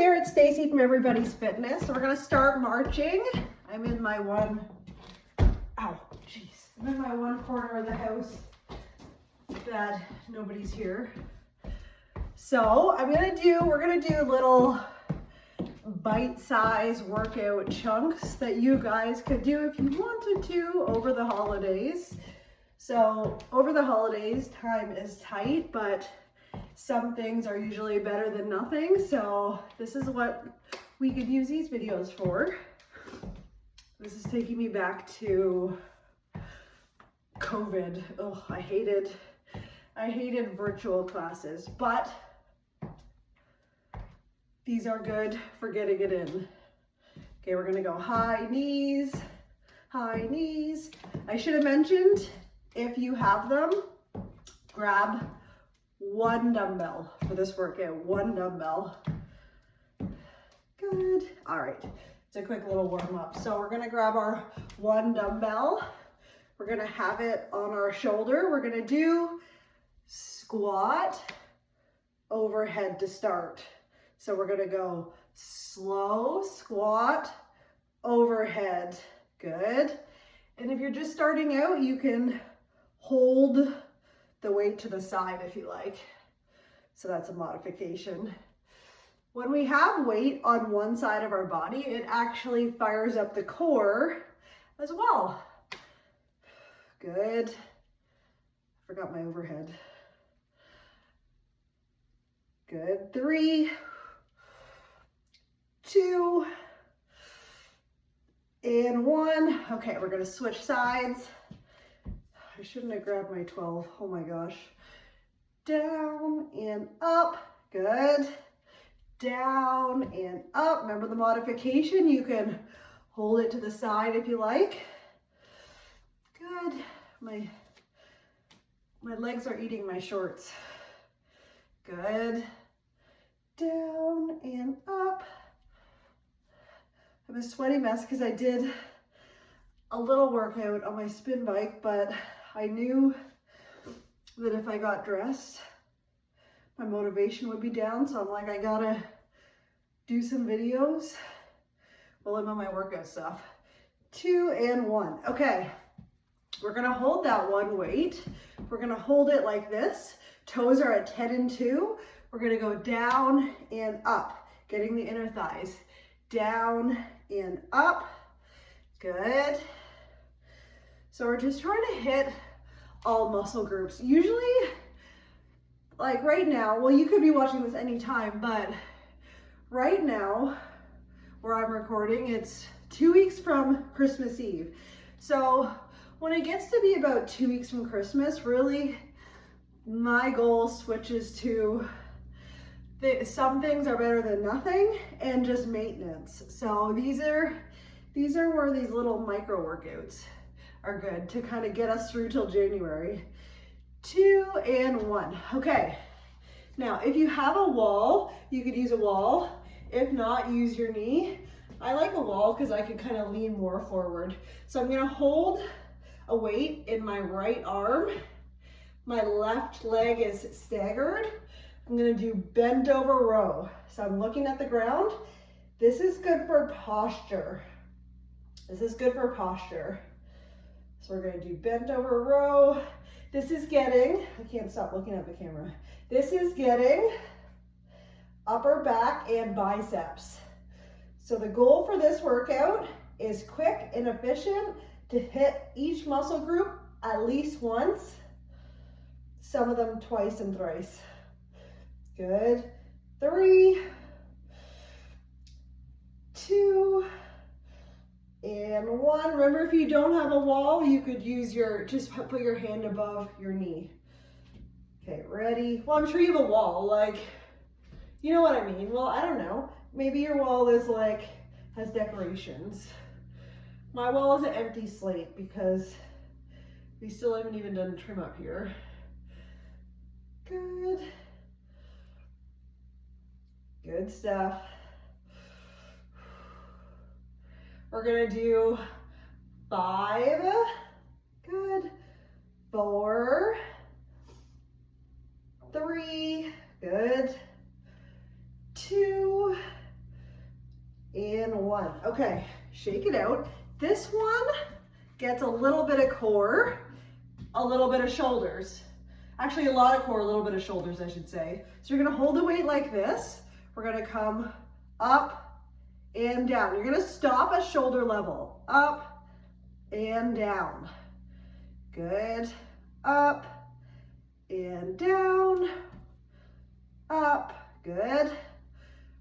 there, it's Stacy from Everybody's Fitness. So we're gonna start marching. I'm in my one corner of the house that nobody's here. So we're gonna do little bite-sized workout chunks that you guys could do if you wanted to over the holidays. So over the holidays, time is tight, but some things are usually better than nothing. So this is what we could use these videos for. This is taking me back to COVID. Oh, I hated virtual classes, but these are good for getting it in. Okay, we're gonna go high knees, high knees. I should have mentioned, if you have them, grab one dumbbell for this workout, one dumbbell. Good, all right. It's a quick little warm up. So we're gonna grab our one dumbbell. We're gonna have it on our shoulder. We're gonna do squat, overhead to start. So we're gonna go slow, squat, overhead, good. And if you're just starting out, you can hold the weight to the side if you like. So that's a modification. When we have weight on one side of our body, it actually fires up the core as well. Good. Forgot my overhead. Good. 3, 2, and 1. Okay, we're gonna switch sides. I shouldn't have grabbed my 12. Oh my gosh. Down and up. Good. Down and up. Remember the modification? You can hold it to the side if you like. Good. My legs are eating my shorts. Good. Down and up. I'm a sweaty mess because I did a little workout on my spin bike, but I knew that if I got dressed, my motivation would be down. So I'm like, I gotta do some videos while I'm on my workout stuff. 2 and 1. Okay, we're gonna hold that one weight. We're gonna hold it like this. Toes are at 10 and 2. We're gonna go down and up, getting the inner thighs. Down and up. Good. So we're just trying to hit all muscle groups. Usually, like right now, well, you could be watching this anytime, but right now, where I'm recording, it's 2 weeks from Christmas Eve. So when it gets to be about 2 weeks from Christmas, really, my goal switches to some things are better than nothing and just maintenance. So these are where these little micro workouts are good to kind of get us through till January. 2 and 1. Okay. Now, if you have a wall, you could use a wall. If not, use your knee. I like a wall because I can kind of lean more forward. So I'm going to hold a weight in my right arm. My left leg is staggered. I'm going to do bent over row. So I'm looking at the ground. This is good for posture. This is good for posture. So we're going to do bent over row. This is getting, I can't stop looking at the camera. This is getting upper back and biceps. So the goal for this workout is quick and efficient to hit each muscle group at least once, some of them twice and thrice. Good. 3, 2, and 1. Remember, if you don't have a wall, you could use just put your hand above your knee. Okay, ready? Well, I'm sure you have a wall, like, you know what I mean. Well, I don't know. Maybe your wall is like, has decorations. My wall is an empty slate because we still haven't even done trim up here. Good. Good stuff. We're gonna do 5, good, 4, 3, good, 2, and 1. Okay, shake it out. This one gets a little bit of core, a little bit of shoulders. Actually, a lot of core, a little bit of shoulders, I should say. So you're gonna hold the weight like this. We're gonna come up and down. You're gonna stop at shoulder level. Up and down. Good. Up and down. Up. Good.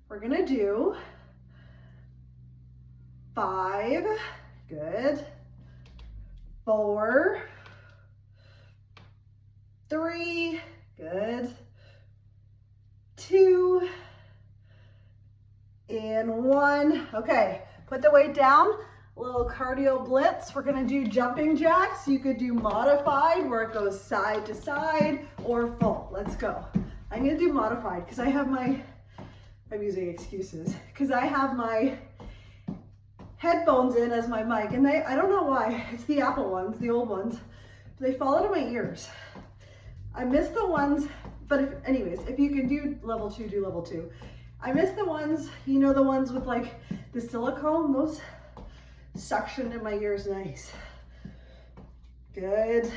We're gonna do 5. Good. 4. 3. Good. 2. And 1. Okay, put the weight down. A little cardio blitz. We're gonna do jumping jacks. You could do modified where it goes side to side or full. Let's go. I'm gonna do modified because I have my, I'm using excuses, because I have my headphones in as my mic and I don't know why, it's the Apple ones, the old ones, they fall out of my ears. I miss the ones, but anyways, if you can do level 2, do level 2. I miss the ones, you know, the ones with like the silicone, those suction in my ears nice. Good.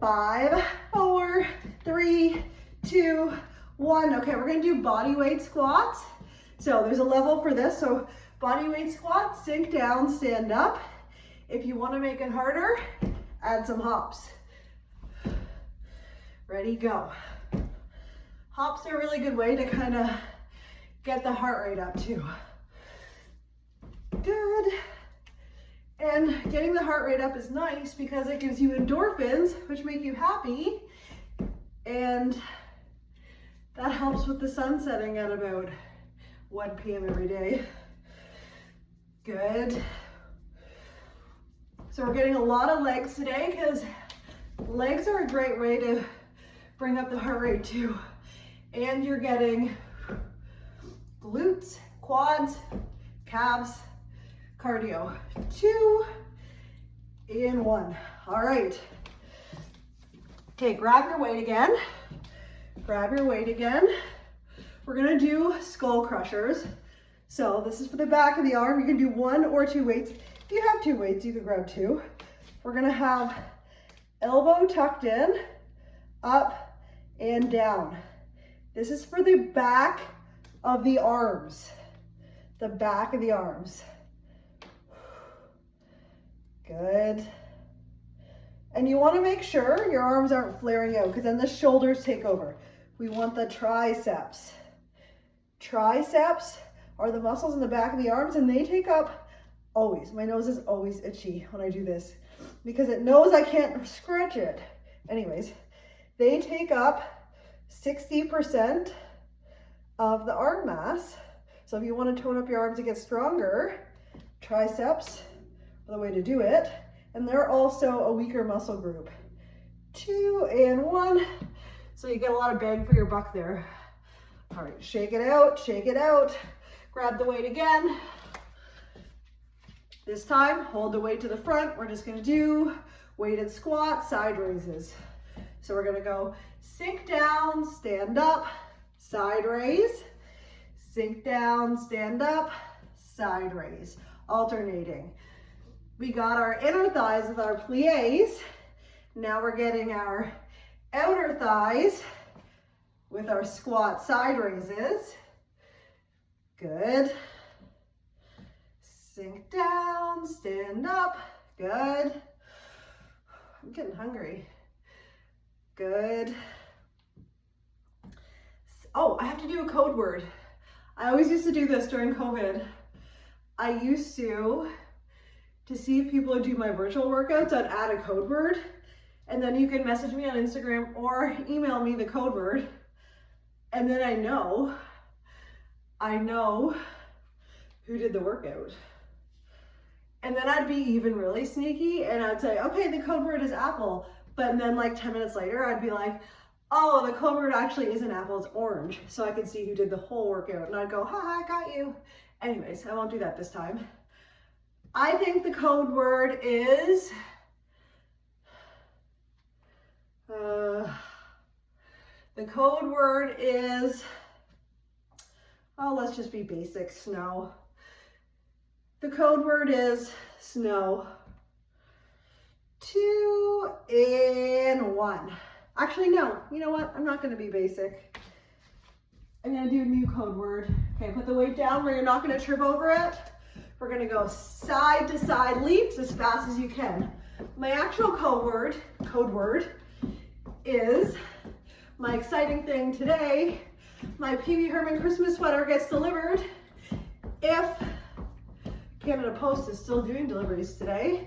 5, 4, 3, 2, 1. Okay, we're gonna do body weight squats. So there's a level for this. So body weight squats, sink down, stand up. If you wanna make it harder, add some hops. Ready, go. Hops are a really good way to kind of get the heart rate up too. Good. And getting the heart rate up is nice because it gives you endorphins, which make you happy. And that helps with the sun setting at about 1 p.m. every day. Good. So we're getting a lot of legs today because legs are a great way to bring up the heart rate too. And you're getting glutes, quads, calves, cardio. 2 and 1. All right. Okay, grab your weight again. Grab your weight again. We're gonna do skull crushers. So this is for the back of the arm. You can do 1 or 2 weights. If you have 2 weights, you can grab 2. We're gonna have elbow tucked in, up and down. This is for the back of the arms. The back of the arms. Good. And you want to make sure your arms aren't flaring out because then the shoulders take over. We want the triceps. Triceps are the muscles in the back of the arms and they take up always. My nose is always itchy when I do this because it knows I can't scratch it. Anyways, they take up 60% of the arm mass. So if you want to tone up your arms to get stronger, triceps are the way to do it. And they're also a weaker muscle group. 2 and 1. So you get a lot of bang for your buck there. All right, shake it out, shake it out. Grab the weight again. This time, hold the weight to the front. We're just gonna do weighted squat, side raises. So we're gonna go sink down, stand up, side raise. Sink down, stand up, side raise. Alternating. We got our inner thighs with our plies. Now we're getting our outer thighs with our squat side raises. Good. Sink down, stand up. Good. I'm getting hungry. Good. Oh, I have to do a code word. I always used to do this during COVID. I used to see if people would do my virtual workouts, I'd add a code word. And then you can message me on Instagram or email me the code word. And then I know who did the workout. And then I'd be even really sneaky and I'd say, okay, the code word is apple. But then like 10 minutes later, I'd be like, oh, the code word actually isn't apple, it's orange. So I could see who did the whole workout. And I'd go, ha, I got you. Anyways, I won't do that this time. I think the code word is, Oh, let's just be basic, snow. The code word is snow. 2 and 1. Actually, no, you know what? I'm not gonna be basic. I'm gonna do a new code word. Okay, put the weight down where you're not gonna trip over it. We're gonna go side to side leaps as fast as you can. My actual code word is my exciting thing today. My PB Herman Christmas sweater gets delivered if Canada Post is still doing deliveries today.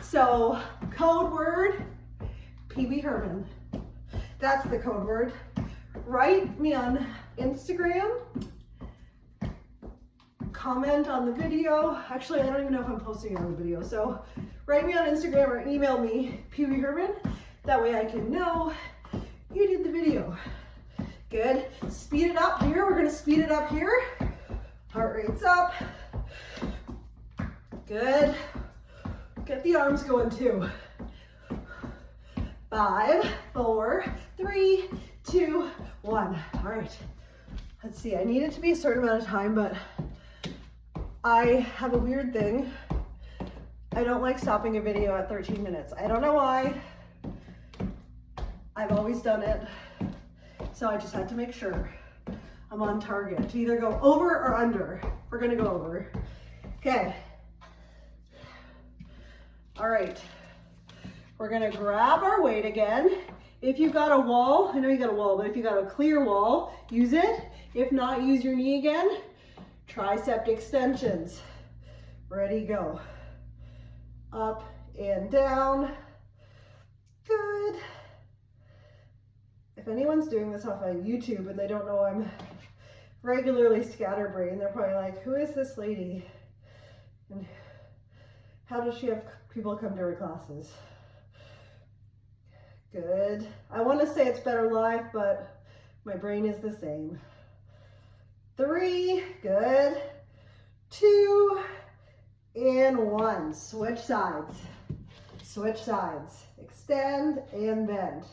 So code word, PB Herman. That's the code word. Write me on Instagram. Comment on the video. Actually, I don't even know if I'm posting it on the video. So write me on Instagram or email me, PB Herman. That way I can know you did the video. Good. Speed it up here. We're going to speed it up here. Heart rate's up. Good. Get the arms going too. 5, 4, 3, 2, 1. All right. Let's see. I need it to be a certain amount of time, but I have a weird thing. I don't like stopping a video at 13 minutes. I don't know why. I've always done it. So I just had to make sure I'm on target to either go over or under. We're gonna go over. Okay. All right. We're gonna grab our weight again. If you've got a wall, I know you got a wall, but if you got a clear wall, use it. If not, use your knee again. Tricep extensions. Ready, go. Up and down. Good. If anyone's doing this off of YouTube and they don't know I'm regularly scatterbrained, they're probably like, who is this lady? And how does she have people come to her classes? Good. I want to say it's better live, but my brain is the same. 3, good. 2 and 1. Switch sides. Switch sides. Extend and bend.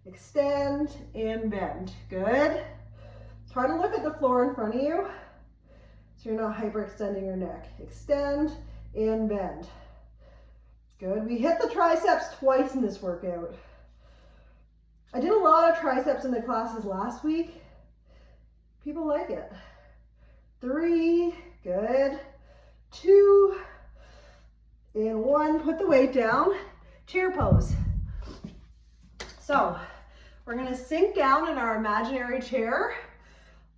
Extend and bend. Good. Try to look at the floor in front of you so you're not hyperextending your neck. Extend and bend. Good. We hit the triceps twice in this workout. I did a lot of triceps in the classes last week. People like it. 3, good. 2 and 1. Put the weight down. Chair pose. So we're gonna sink down in our imaginary chair,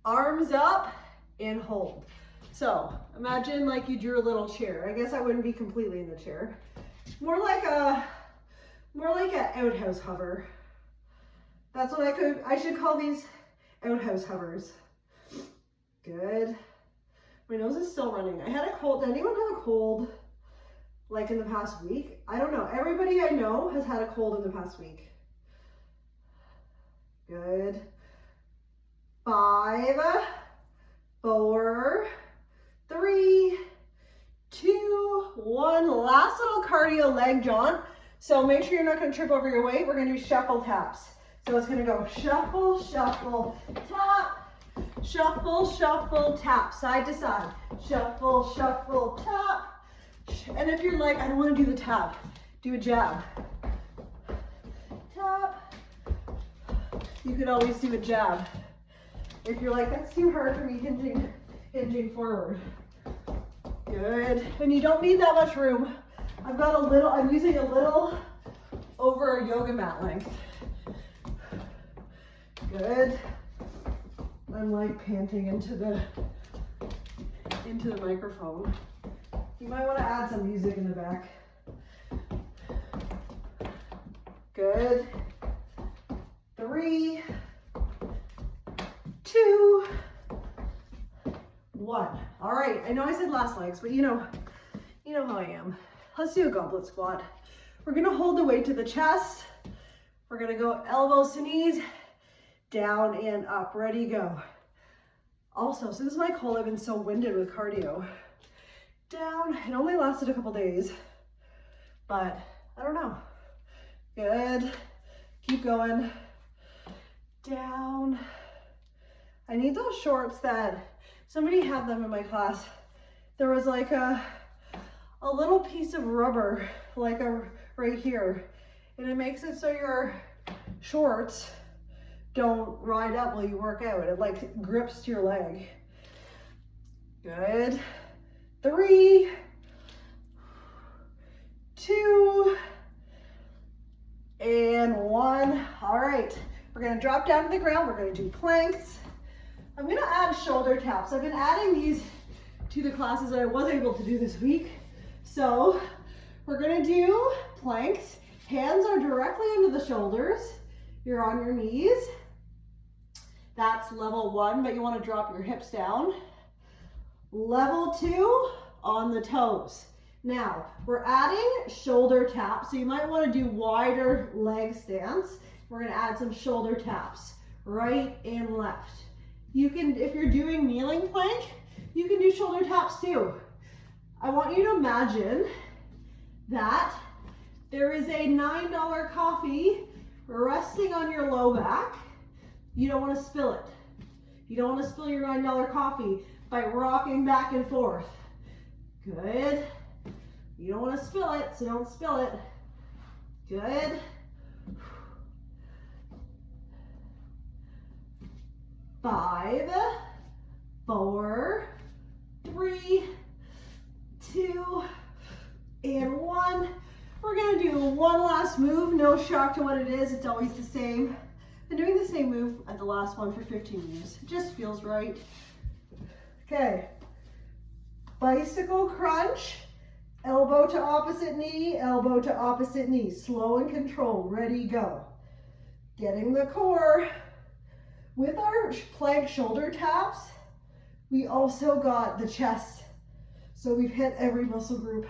arms up and hold. So imagine like you drew a little chair. I guess I wouldn't be completely in the chair. More like an outhouse hover. That's what I should call these, outhouse hovers. Good. My nose is still running. I had a cold. Did anyone have a cold like in the past week? I don't know. Everybody I know has had a cold in the past week. Good. 5, 4, 3, 2, 1. Last little cardio leg jaunt. So make sure you're not going to trip over your weight. We're going to do shuffle taps. So it's going to go shuffle, shuffle, tap, shuffle, shuffle, tap, side to side. Shuffle, shuffle, tap. And if you're like, I don't want to do the tap, do a jab. Tap. You could always do a jab. If you're like, that's too hard for me hinging forward. Good. And you don't need that much room. I'm using a little over a yoga mat length. Good. I'm like panting into the microphone. You might want to add some music in the back. Good. 3, 2, 1. All right. I know I said last legs, but you know how I am. Let's do a goblet squat. We're going to hold the weight to the chest. We're going to go elbows to knees, down and up. Ready, go. Also, so this is my cold. I've been so winded with cardio. Down. It only lasted a couple days, but I don't know. Good. Keep going. Down, I need those shorts that, somebody had them in my class. There was like a little piece of rubber, like right here. And it makes it so your shorts don't ride up while you work out. It like grips to your leg. Good. 3, 2, and 1. All right, we're gonna drop down to the ground. We're gonna do planks. I'm gonna add shoulder taps. I've been adding these to the classes that I was able to do this week. So we're gonna do planks. Hands are directly under the shoulders. You're on your knees. That's level 1, but you wanna drop your hips down. Level 2, on the toes. Now, we're adding shoulder taps, so you might wanna do wider leg stance. We're gonna add some shoulder taps, right and left. You can, if you're doing kneeling plank, you can do shoulder taps too. I want you to imagine that there is a $9 coffee resting on your low back. You don't want to spill it. You don't want to spill your $9 coffee by rocking back and forth. Good. You don't want to spill it, so don't spill it. Good. Five, 4, 3, 2, and 1. We're gonna do one last move. No shock to what it is, it's always the same. Been doing the same move at the last one for 15 years. It just feels right. Okay, bicycle crunch, elbow to opposite knee, elbow to opposite knee. Slow and controlled, ready, go. Getting the core. With our plank shoulder taps, we also got the chest. So we've hit every muscle group.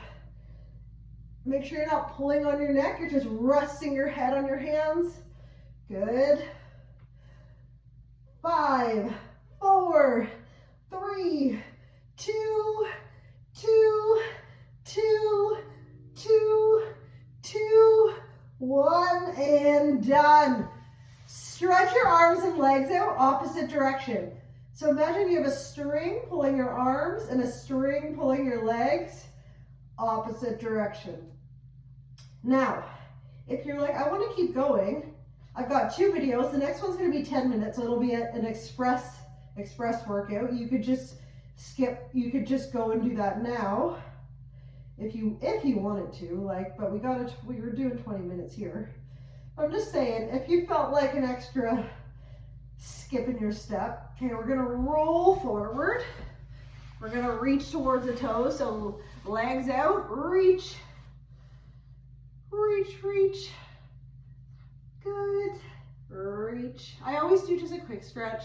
Make sure you're not pulling on your neck, you're just resting your head on your hands. Good. 5, 4, 3, 2, 2, 2, 2, 2, 1, and done. Stretch your arms and legs out opposite direction. So imagine you have a string pulling your arms and a string pulling your legs opposite direction. Now, if you're like, I want to keep going, I've got 2 videos. The next one's going to be 10 minutes, so it'll be an express workout. You could just skip, you could just go and do that now if you wanted to, like, but we were doing 20 minutes here. I'm just saying, if you felt like an extra skip in your step, okay, we're gonna roll forward. We're gonna reach towards the toes, so legs out, reach, reach, reach. Good, reach. I always do just a quick stretch.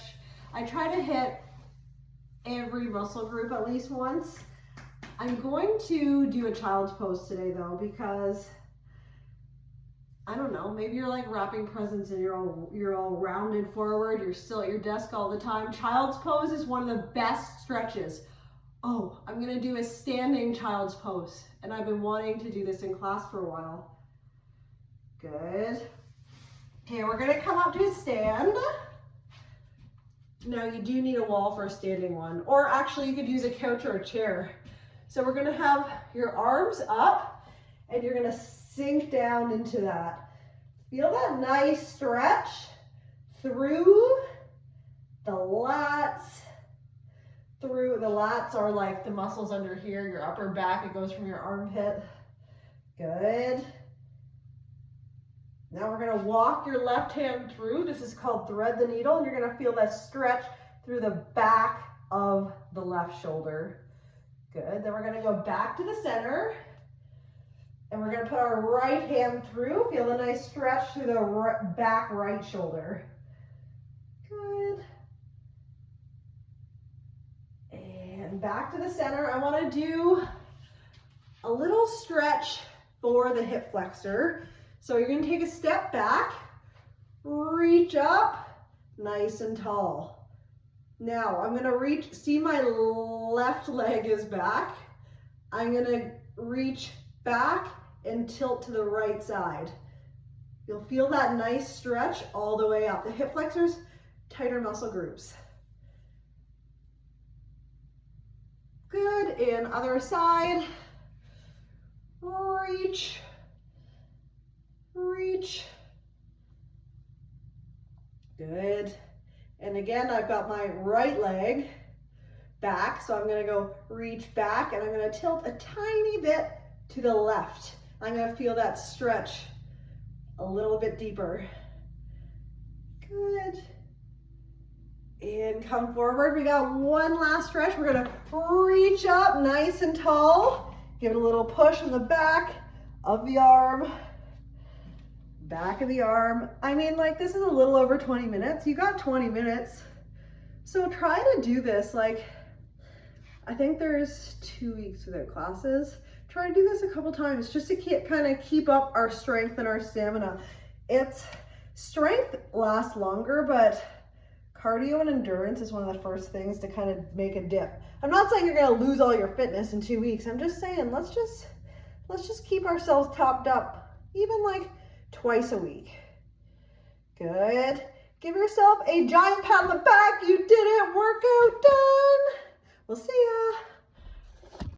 I try to hit every muscle group at least once. I'm going to do a child's pose today though, because I don't know, maybe you're like wrapping presents and you're all rounded forward, you're still at your desk all the time. Child's pose is one of the best stretches. Oh, I'm gonna do a standing child's pose, and I've been wanting to do this in class for a while. Good. Okay, we're gonna come up to a stand. Now you do need a wall for a standing one, or actually you could use a couch or a chair. So we're gonna have your arms up and you're gonna sink down into that. Feel that nice stretch through the lats. Through the lats are like the muscles under here, your upper back. It goes from your armpit. Good. Now we're gonna walk your left hand through. This is called thread the needle, and you're gonna feel that stretch through the back of the left shoulder. Good. Then we're gonna go back to the center. And we're going to put our right hand through. Feel the nice stretch through the back right shoulder. Good. And back to the center. I want to do a little stretch for the hip flexor. So you're going to take a step back, reach up, nice and tall. Now I'm going to reach, see my left leg is back. I'm going to reach back and tilt to the right side. You'll feel that nice stretch all the way up. The hip flexors, tighter muscle groups. Good, and other side. Reach, reach. Good. And again, I've got my right leg back, so I'm gonna go reach back and I'm gonna tilt a tiny bit to the left. I'm gonna feel that stretch a little bit deeper. Good. And come forward. We got one last stretch. We're gonna reach up nice and tall. Give it a little push in the back of the arm. Back of the arm. I mean, like, this is a little over 20 minutes. You got 20 minutes. So try to do this. Like, I think there's 2 weeks without classes. Try to do this a couple times just to kind of keep up our strength and our stamina. Strength lasts longer, but cardio and endurance is one of the first things to kind of make a dip. I'm not saying you're gonna lose all your fitness in 2 weeks. I'm just saying, let's just keep ourselves topped up, even like twice a week. Good. Give yourself a giant pat on the back. You did it. Workout done. We'll see ya.